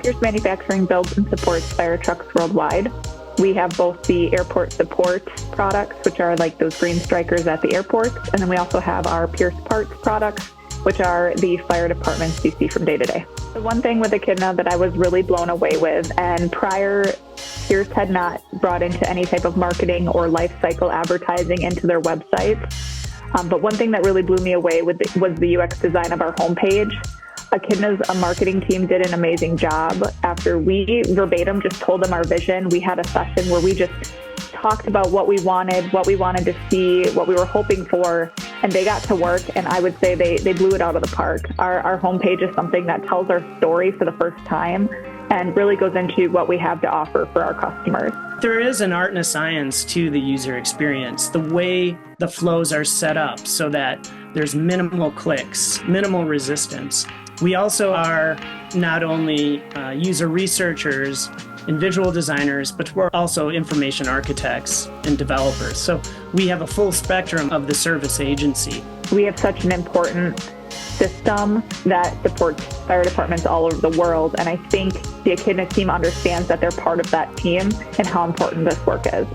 Pierce Manufacturing builds and supports fire trucks worldwide. We have both the airport support products, which are like those green strikers at the airports, and then we also have our Pierce Parts products, which are the fire departments you see from day to day. The one thing with Echidna that I was really blown away with, and prior, Pierce had not brought into any type of marketing or life cycle advertising into their websites. But one thing that really blew me away was the UX design of our homepage. Echidna's marketing team did an amazing job. After we verbatim just told them our vision, we had a session where we just talked about what we wanted to see, what we were hoping for, and they got to work, and I would say they blew it out of the park. Our homepage is something that tells our story for the first time and really goes into what we have to offer for our customers. There is an art and a science to the user experience, the way the flows are set up so that there's minimal clicks, minimal resistance. We also are not only user researchers and visual designers, but we're also information architects and developers. So we have a full spectrum of the service agency. We have such an important system that supports fire departments all over the world, and I think the Echidna team understands that they're part of that team and how important this work is.